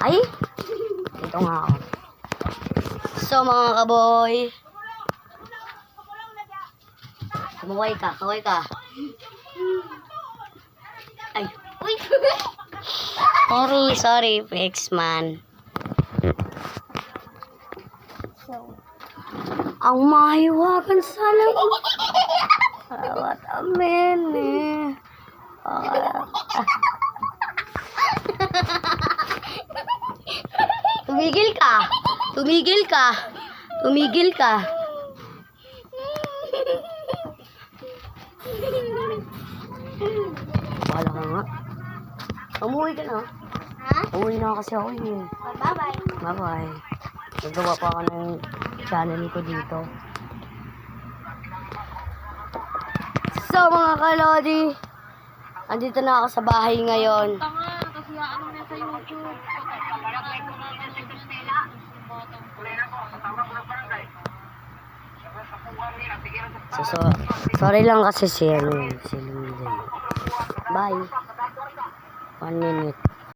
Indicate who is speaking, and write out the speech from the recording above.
Speaker 1: Ay! Ito nga ako. So mga kaboy. Kumuhay ka, kaway ka. Ay. Uy! Sorry, Fix man. Ang mahiwagan sa lang. What a minute. Tumigil ka. Tumigil ka. Tumigil ka. Bahala ka nga. Umuwi ka na.
Speaker 2: Ha?
Speaker 1: Umuwi na kasi ako eh.
Speaker 2: Bye-bye.
Speaker 1: Bye-bye. Nagawa pa ako ng channel ko dito. So mga kalodi, andito na ako sa bahay ngayon.
Speaker 2: Tanga, kasi ano na sa YouTube.
Speaker 1: So, sorry lang kasi si Lindsay. Bye. 1 minute.